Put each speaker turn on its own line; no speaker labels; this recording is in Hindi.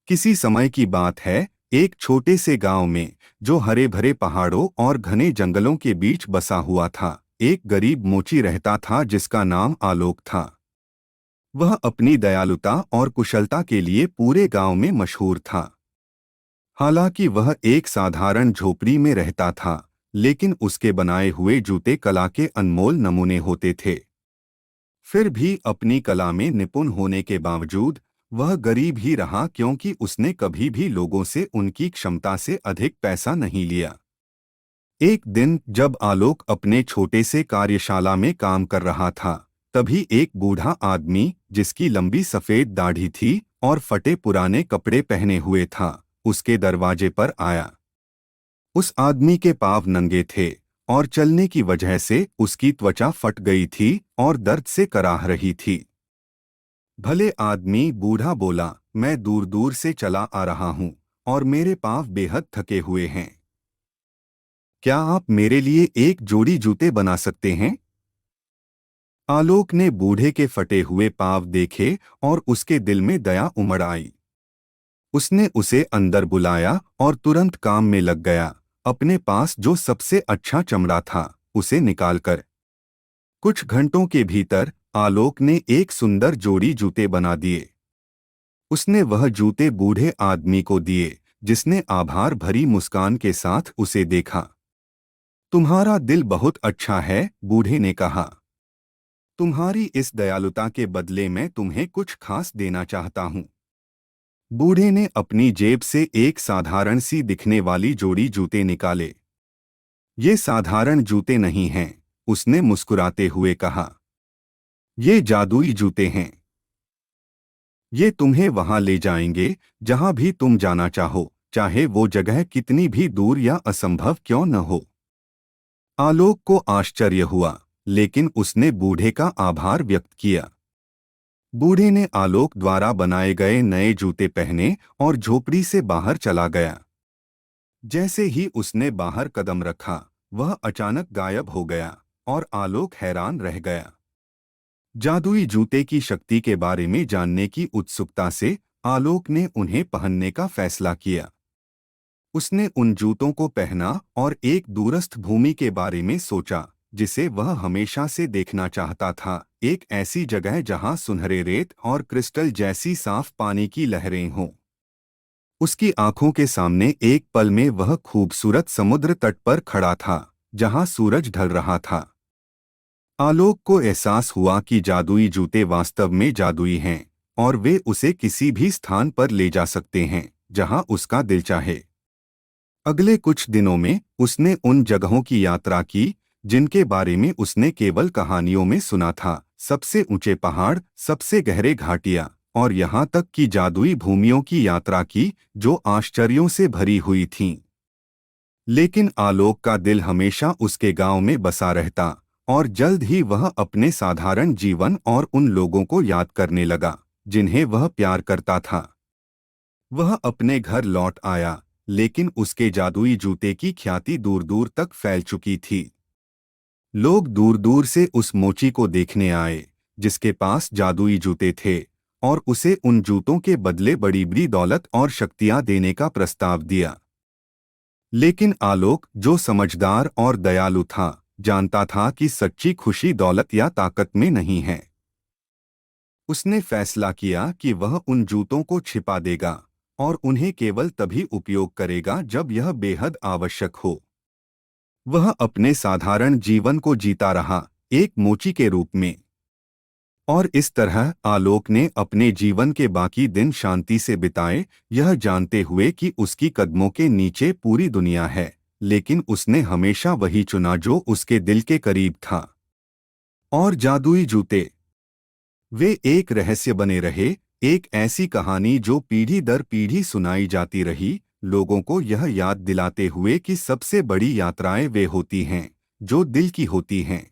किसी समय की बात है, एक छोटे से गांव में, जो हरे भरे पहाड़ों और घने जंगलों के बीच बसा हुआ था, एक गरीब मोची रहता था जिसका नाम आलोक था। वह अपनी दयालुता और कुशलता के लिए पूरे गांव में मशहूर था। हालांकि वह एक साधारण झोपड़ी में रहता था, लेकिन उसके बनाए हुए जूते कला के अनमोल नमूने होते थे। फिर भी अपनी कला में निपुण होने के बावजूद वह गरीब ही रहा, क्योंकि उसने कभी भी लोगों से उनकी क्षमता से अधिक पैसा नहीं लिया। एक दिन जब आलोक अपने छोटे से कार्यशाला में काम कर रहा था, तभी एक बूढ़ा आदमी, जिसकी लंबी सफेद दाढ़ी थी और फटे पुराने कपड़े पहने हुए था, उसके दरवाजे पर आया। उस आदमी के पाँव नंगे थे और चलने की वजह से उसकी त्वचा फट गई थी और दर्द से कराह रही थी। भले आदमी बूढ़ा बोला, मैं दूर दूर से चला आ रहा हूँ और मेरे पाँव बेहद थके हुए हैं। क्या आप मेरे लिए एक जोड़ी जूते बना सकते हैं? आलोक ने बूढ़े के फटे हुए पाँव देखे और उसके दिल में दया उमड़ आई। उसने उसे अंदर बुलाया और तुरंत काम में लग गया। अपने पास जो सबसे अच्छा चमड़ा था, उसे निकालकर कुछ घंटों के भीतर आलोक ने एक सुंदर जोड़ी जूते बना दिए। उसने वह जूते बूढ़े आदमी को दिए, जिसने आभार भरी मुस्कान के साथ उसे देखा। तुम्हारा दिल बहुत अच्छा है, बूढ़े ने कहा। तुम्हारी इस दयालुता के बदले मैं तुम्हें कुछ खास देना चाहता हूँ। बूढ़े ने अपनी जेब से एक साधारण सी दिखने वाली जोड़ी जूते निकाले। ये साधारण जूते नहीं हैं, उसने मुस्कुराते हुए कहा। ये जादुई जूते हैं। ये तुम्हें वहां ले जाएंगे जहां भी तुम जाना चाहो, चाहे वो जगह कितनी भी दूर या असंभव क्यों न हो। आलोक को आश्चर्य हुआ, लेकिन उसने बूढ़े का आभार व्यक्त किया। बूढ़े ने आलोक द्वारा बनाए गए नए जूते पहने और झोपड़ी से बाहर चला गया। जैसे ही उसने बाहर कदम रखा, वह अचानक गायब हो गया और आलोक हैरान रह गया। जादुई जूते की शक्ति के बारे में जानने की उत्सुकता से आलोक ने उन्हें पहनने का फैसला किया। उसने उन जूतों को पहना और एक दूरस्थ भूमि के बारे में सोचा, जिसे वह हमेशा से देखना चाहता था, एक ऐसी जगह जहां सुनहरे रेत और क्रिस्टल जैसी साफ पानी की लहरें हों। उसकी आंखों के सामने एक पल में वह खूबसूरत समुद्र तट पर खड़ा था, जहां सूरज ढल रहा था। आलोक को एहसास हुआ कि जादुई जूते वास्तव में जादुई हैं और वे उसे किसी भी स्थान पर ले जा सकते हैं, जहां उसका दिल चाहे। अगले कुछ दिनों में उसने उन जगहों की यात्रा की, जिनके बारे में उसने केवल कहानियों में सुना था। सबसे ऊंचे पहाड़, सबसे गहरे घाटियां और यहाँ तक कि जादुई भूमियों की यात्रा की, जो आश्चर्यों से भरी हुई थीं। लेकिन आलोक का दिल हमेशा उसके गांव में बसा रहता और जल्द ही वह अपने साधारण जीवन और उन लोगों को याद करने लगा, जिन्हें वह प्यार करता था। वह अपने घर लौट आया, लेकिन उसके जादुई जूते की ख्याति दूर दूर तक फैल चुकी थी। लोग दूर दूर से उस मोची को देखने आए, जिसके पास जादुई जूते थे, और उसे उन जूतों के बदले बड़ी बड़ी दौलत और शक्तियां देने का प्रस्ताव दिया। लेकिन आलोक, जो समझदार और दयालु था, जानता था कि सच्ची खुशी दौलत या ताकत में नहीं है। उसने फैसला किया कि वह उन जूतों को छिपा देगा और उन्हें केवल तभी उपयोग करेगा जब यह बेहद आवश्यक हो। वह अपने साधारण जीवन को जीता रहा, एक मोची के रूप में। और इस तरह आलोक ने अपने जीवन के बाकी दिन शांति से बिताए, यह जानते हुए कि उसकी कदमों के नीचे पूरी दुनिया है, लेकिन उसने हमेशा वही चुना जो उसके दिल के करीब था। और जादुई जूते, वे एक रहस्य बने रहे, एक ऐसी कहानी जो पीढ़ी दर पीढ़ी सुनाई जाती रही, लोगों को यह याद दिलाते हुए कि सबसे बड़ी यात्राएं वे होती हैं जो दिल की होती हैं।